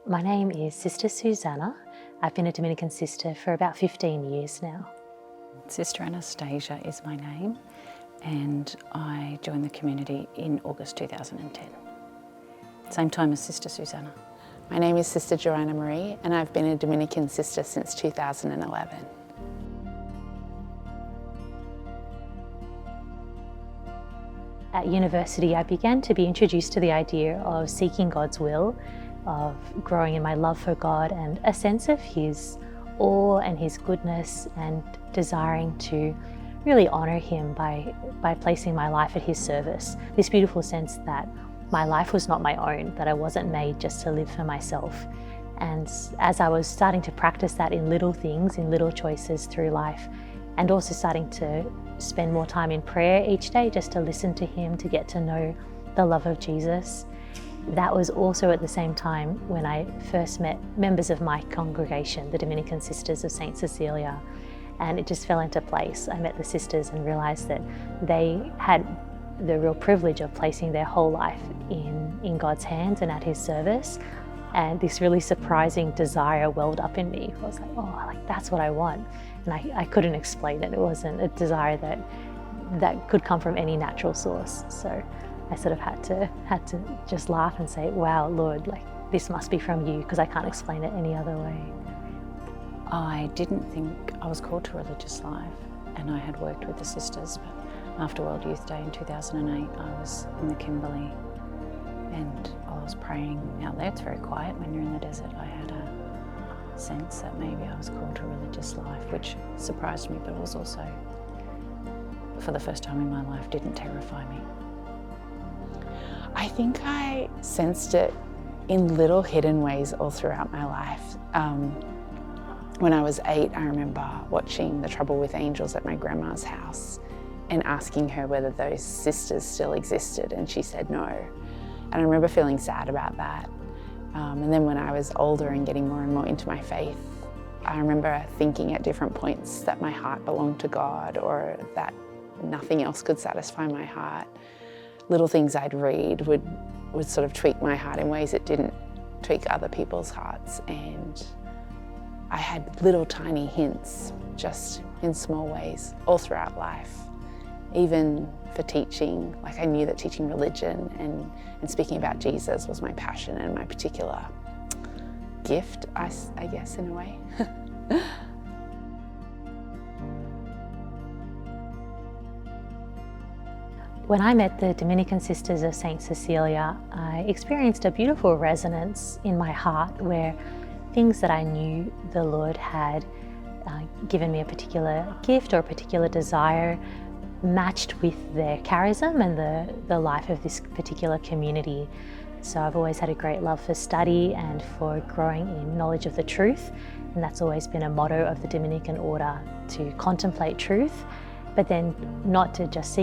My name is Sister Susanna. I've been a Dominican sister for about 15 years now. Sister Anastasia is my name, and I joined the community in August 2010. Same time as Sister Susanna. My name is Sister Joanna, and I've been a Dominican sister since 2011. At university, I began to be introduced to the idea of seeking God's will, of growing in my love for God and a sense of His awe and His goodness, and desiring to really honour Him by placing my life at His service. This beautiful sense that my life was not my own, that I wasn't made just to live for myself. And as I was starting to practice that in little things, in little choices through life, and also starting to spend more time in prayer each day just to listen to Him, to get to know the love of Jesus. That was also at the same time when I first met members of my congregation, the Dominican Sisters of St. Cecilia, and it just fell into place. I met the sisters and realised that they had the real privilege of placing their whole life in God's hands and at His service, and this really surprising desire welled up in me. I was like, that's what I want. And I couldn't explain it. It wasn't a desire that could come from any natural source. So I sort of had to just laugh and say, wow, Lord, this must be from You, because I can't explain it any other way. I didn't think I was called to religious life, and I had worked with the sisters, but after World Youth Day in 2008, I was in the Kimberley, and while I was praying out there, it's very quiet when you're in the desert, I had a sense that maybe I was called to religious life, which surprised me, but it was also, for the first time in my life, didn't terrify me. I think I sensed it in little hidden ways all throughout my life. When I was 8, I remember watching The Trouble with Angels at my grandma's house and asking her whether those sisters still existed, and she said no. And I remember feeling sad about that. And then when I was older and getting more and more into my faith, I remember thinking at different points that my heart belonged to God, or that nothing else could satisfy my heart. Little things I'd read would sort of tweak my heart in ways it didn't tweak other people's hearts. And I had little tiny hints, just in small ways, all throughout life. Even for teaching, I knew that teaching religion and speaking about Jesus was my passion and my particular gift, I guess, in a way. When I met the Dominican Sisters of St. Cecilia, I experienced a beautiful resonance in my heart where things that I knew the Lord had given me a particular gift or a particular desire matched with their charism and the life of this particular community. So I've always had a great love for study and for growing in knowledge of the truth, and that's always been a motto of the Dominican order, to contemplate truth, but then not to just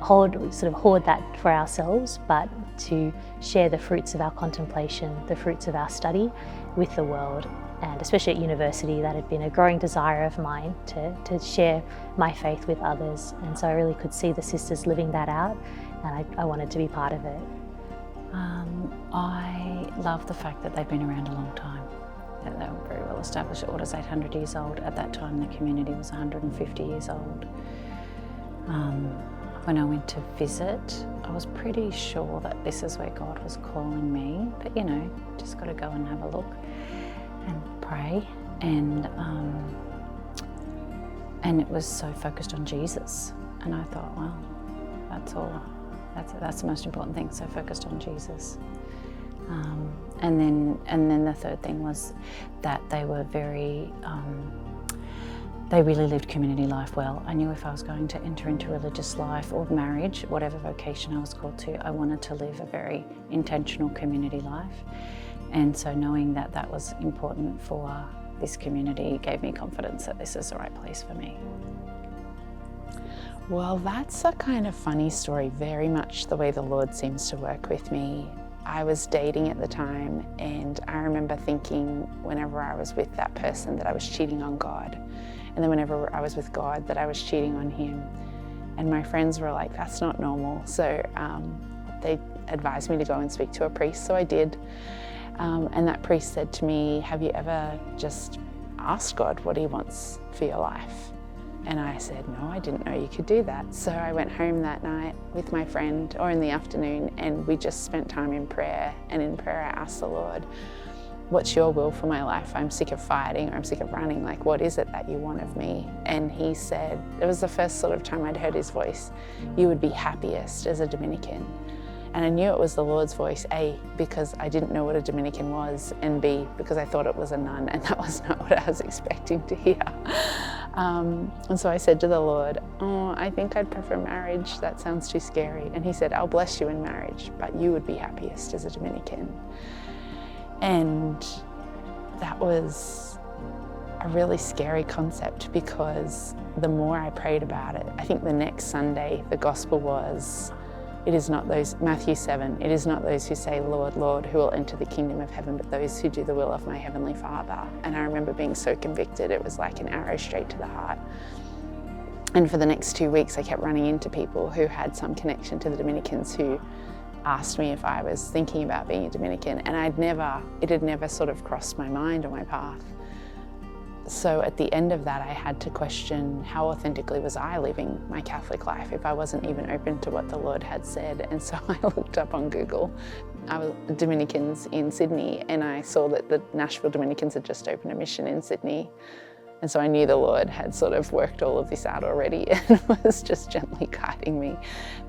hoard that for ourselves, but to share the fruits of our contemplation, the fruits of our study with the world. And especially at university, that had been a growing desire of mine to share my faith with others. And so I really could see the sisters living that out, and I wanted to be part of it. I love the fact that they've been around a long time, that they were very well established. The order's 800 years old. At that time, the community was 150 years old. When I went to visit, I was pretty sure that this is where God was calling me, but just got to go and have a look and pray. And it was so focused on Jesus, and I thought, well, that's the most important thing, so focused on Jesus. And then the third thing was that they were very they really lived community life well. I knew if I was going to enter into religious life or marriage, whatever vocation I was called to, I wanted to live a very intentional community life. And so knowing that that was important for this community gave me confidence that this is the right place for me. Well, that's a kind of funny story, very much the way the Lord seems to work with me. I was dating at the time, and I remember thinking whenever I was with that person that I was cheating on God. And then whenever I was with God, that I was cheating on Him. And my friends were like, that's not normal. So they advised me to go and speak to a priest, so I did. And that priest said to me, have you ever just asked God what he wants for your life? And I said, no, I didn't know you could do that. So I went home that night with my friend, or in the afternoon, and we just spent time in prayer. And in prayer I asked the Lord, what's your will for my life? I'm sick of fighting, or I'm sick of running. Like, what is it that you want of me? And he said, it was the first sort of time I'd heard his voice, you would be happiest as a Dominican. And I knew it was the Lord's voice, A, because I didn't know what a Dominican was, and B, because I thought it was a nun, and that was not what I was expecting to hear. And so I said to the Lord, oh, I think I'd prefer marriage. That sounds too scary. And he said, I'll bless you in marriage, but you would be happiest as a Dominican. And that was a really scary concept, because the more I prayed about it, I think the next Sunday the gospel was, it is not those, Matthew 7, it is not those who say, Lord, Lord, who will enter the kingdom of heaven, but those who do the will of my heavenly Father. And I remember being so convicted, it was like an arrow straight to the heart. And for the next 2 weeks, I kept running into people who had some connection to the Dominicans, who asked me if I was thinking about being a Dominican, and it had never sort of crossed my mind or my path. So at the end of that, I had to question, how authentically was I living my Catholic life if I wasn't even open to what the Lord had said? And so I looked up on Google, I was Dominicans in Sydney, and I saw that the Nashville Dominicans had just opened a mission in Sydney. And so I knew the Lord had sort of worked all of this out already and was just gently guiding me.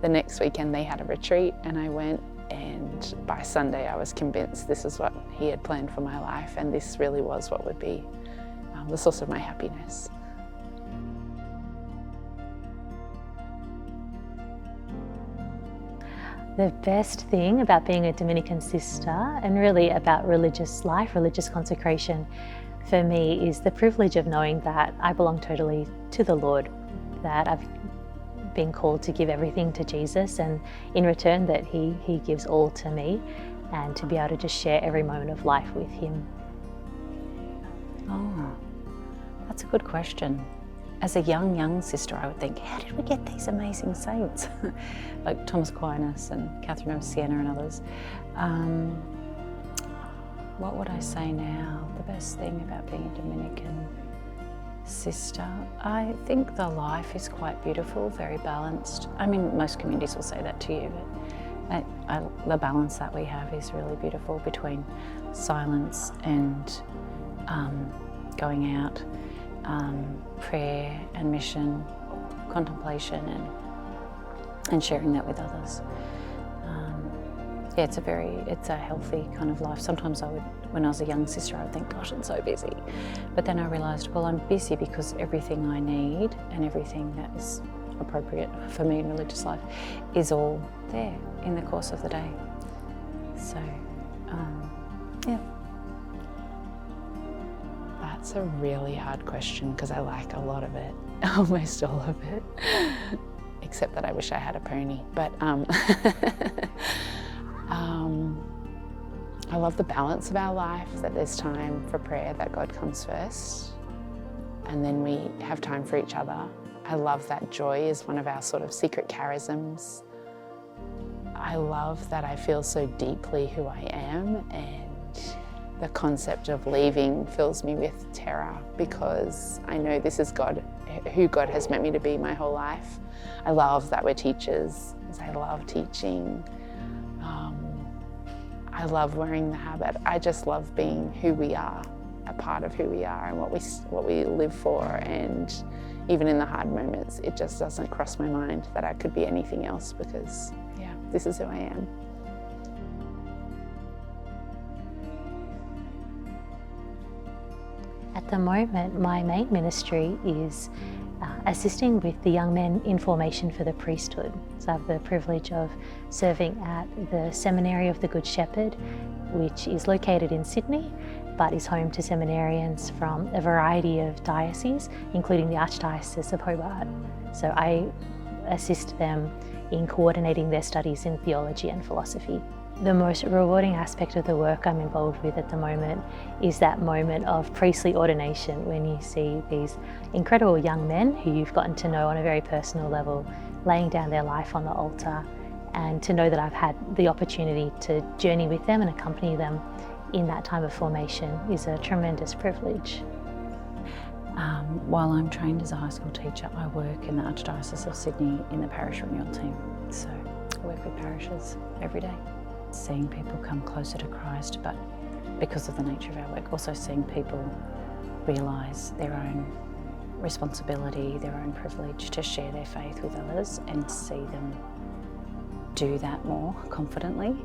The next weekend they had a retreat, and I went, and by Sunday I was convinced this is what he had planned for my life, and this really was what would be the source of my happiness. The best thing about being a Dominican sister, and really about religious life, religious consecration, for me is the privilege of knowing that I belong totally to the Lord, that I've been called to give everything to Jesus, and in return that He gives all to me, and to be able to just share every moment of life with Him. Oh, that's a good question. As a young sister, I would think, how did we get these amazing saints? Like Thomas Aquinas and Catherine of Siena and others. What would I say now? The best thing about being a Dominican sister? I think the life is quite beautiful, very balanced. I mean, most communities will say that to you, but the balance that we have is really beautiful between silence and going out, prayer and mission, contemplation, and sharing that with others. Yeah, it's a healthy kind of life. Sometimes when I was a young sister, I would think, gosh, I'm so busy. But then I realised, well, I'm busy because everything I need and everything that is appropriate for me in religious life is all there in the course of the day. So, yeah. That's a really hard question, because I like a lot of it, almost all of it, except that I wish I had a pony. But I love the balance of our life, that there's time for prayer, that God comes first, and then we have time for each other. I love that joy is one of our sort of secret charisms. I love that I feel so deeply who I am, and the concept of leaving fills me with terror, because I know this is God, who God has meant me to be my whole life. I love that we're teachers, because I love teaching. I love wearing the habit. I just love being who we are, a part of who we are and what we live for. And even in the hard moments, it just doesn't cross my mind that I could be anything else, because, yeah, this is who I am. At the moment, my main ministry is assisting with the young men in formation for the priesthood. So I have the privilege of serving at the Seminary of the Good Shepherd, which is located in Sydney, but is home to seminarians from a variety of dioceses, including the Archdiocese of Hobart. So I assist them in coordinating their studies in theology and philosophy. The most rewarding aspect of the work I'm involved with at the moment is that moment of priestly ordination, when you see these incredible young men who you've gotten to know on a very personal level, laying down their life on the altar, and to know that I've had the opportunity to journey with them and accompany them in that time of formation is a tremendous privilege. While I'm trained as a high school teacher, I work in the Archdiocese of Sydney in the parish renewal team. So I work with parishes every day, seeing people come closer to Christ, but because of the nature of our work, also seeing people realise their own responsibility, their own privilege to share their faith with others and see them do that more confidently.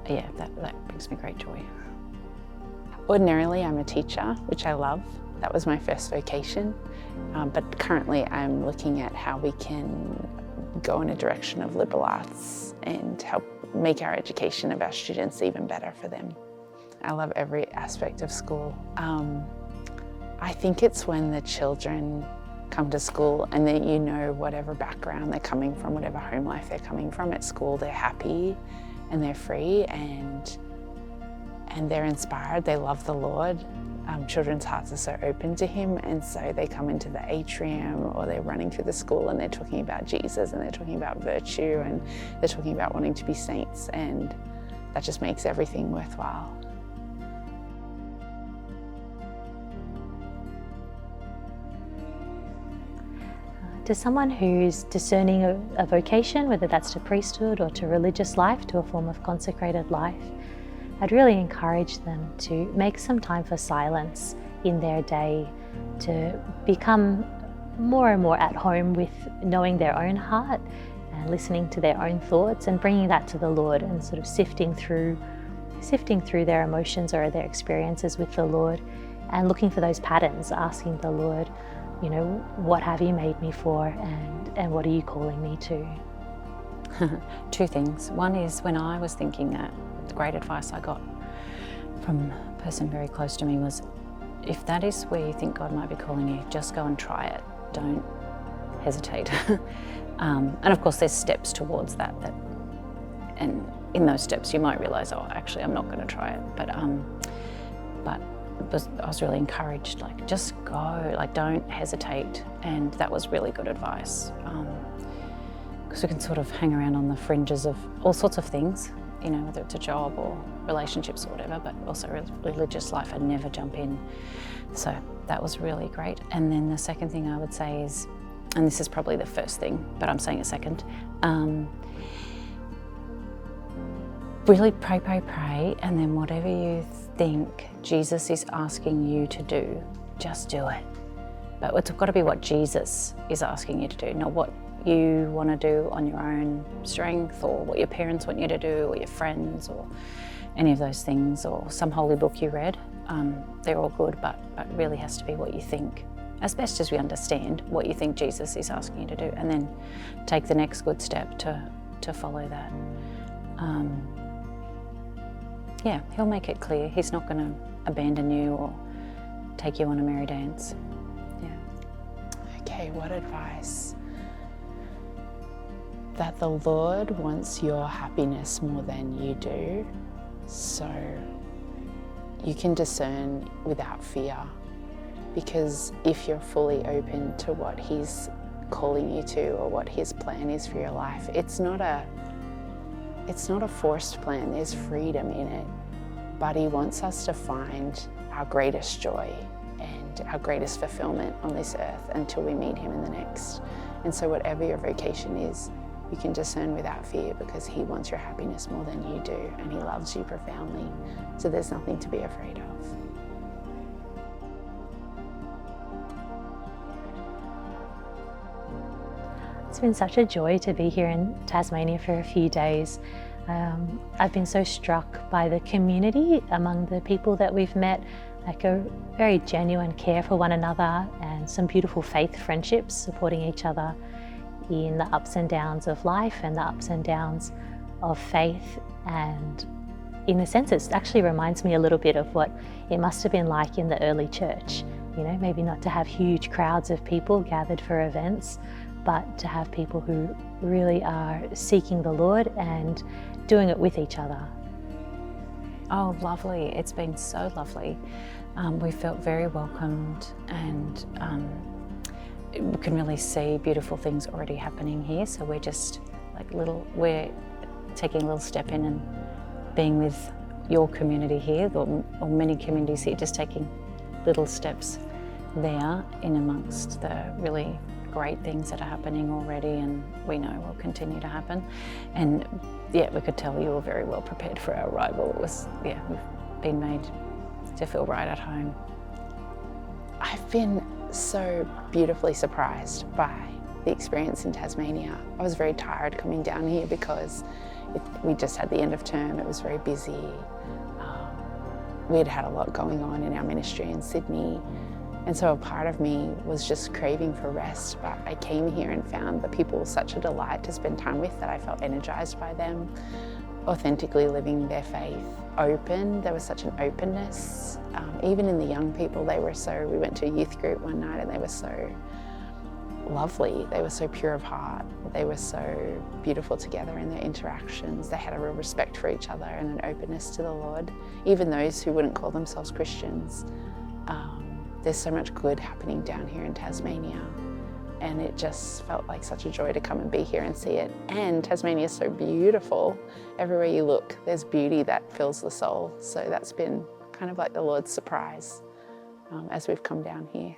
That brings me great joy. Ordinarily, I'm a teacher, which I love. That was my first vocation. But currently, I'm looking at how we can go in a direction of liberal arts and help make our education of our students even better for them. I love every aspect of school. I think it's when the children come to school and that you know whatever background they're coming from, whatever home life they're coming from, at school they're happy and they're free and they're inspired, they love the Lord. Children's hearts are so open to Him, and so they come into the atrium or they're running through the school and they're talking about Jesus and they're talking about virtue and they're talking about wanting to be saints, and that just makes everything worthwhile. To someone who's discerning a vocation, whether that's to priesthood or to religious life, to a form of consecrated life, I'd really encourage them to make some time for silence in their day, to become more and more at home with knowing their own heart and listening to their own thoughts and bringing that to the Lord and sort of sifting through their emotions or their experiences with the Lord and looking for those patterns, asking the Lord, you know, what have you made me for and what are you calling me to? Two things. One is, when I was thinking that, the great advice I got from a person very close to me was, if that is where you think God might be calling you, just go and try it. Don't hesitate. And of course there's steps towards that, and in those steps you might realise, oh, actually I'm not going to try it. But I was really encouraged, like, just go, like, don't hesitate. And that was really good advice, because we can sort of hang around on the fringes of all sorts of things, you know, whether it's a job or relationships or whatever, but also religious life, and never jump in. So that was really great. And then the second thing I would say is, and this is probably the first thing, but I'm saying it second, really pray, and then whatever you think Jesus is asking you to do, just do it. But it's got to be what Jesus is asking you to do, not what you want to do on your own strength, or what your parents want you to do, or your friends, or any of those things, or some holy book you read. They're all good, but it really has to be what you think, as best as we understand what you think Jesus is asking you to do, and then take the next good step to follow that. Yeah, He'll make it clear. He's not going to abandon you or take you on a merry dance. Yeah. Okay, what advice? That the Lord wants your happiness more than you do, so you can discern without fear, because if you're fully open to what He's calling you to or what His plan is for your life, it's not a forced plan. There's freedom in it, but He wants us to find our greatest joy and our greatest fulfillment on this earth until we meet Him in the next. And so whatever your vocation is, you can discern without fear, because He wants your happiness more than you do, and He loves you profoundly. So there's nothing to be afraid of. It's been such a joy to be here in Tasmania for a few days. I've been so struck by the community among the people that we've met, like a very genuine care for one another and some beautiful faith friendships, supporting each other in the ups and downs of life and the ups and downs of faith. And in a sense, it actually reminds me a little bit of what it must have been like in the early church. You know, maybe not to have huge crowds of people gathered for events, but to have people who really are seeking the Lord and doing it with each other. Oh, lovely. It's been so lovely. We felt very welcomed, and we can really see beautiful things already happening here. So we're just we're taking a little step in and being with your community here, or many communities here, just taking little steps there in amongst the really great things that are happening already and we know will continue to happen. And yeah, we could tell you were very well prepared for our arrival. It was, yeah, we've been made to feel right at home. I've been so beautifully surprised by the experience in Tasmania. I was very tired coming down here because we just had the end of term, it was very busy. We had had a lot going on in our ministry in Sydney, and so a part of me was just craving for rest, but I came here and found the people such a delight to spend time with that I felt energized by them, authentically living their faith, open. There was such an openness. Even in the young people, we went to a youth group one night and they were so lovely. They were so pure of heart. They were so beautiful together in their interactions. They had a real respect for each other and an openness to the Lord. Even those who wouldn't call themselves Christians. There's so much good happening down here in Tasmania, and it just felt like such a joy to come and be here and see it. And Tasmania is so beautiful. Everywhere you look, there's beauty that fills the soul. So that's been kind of like the Lord's surprise as we've come down here.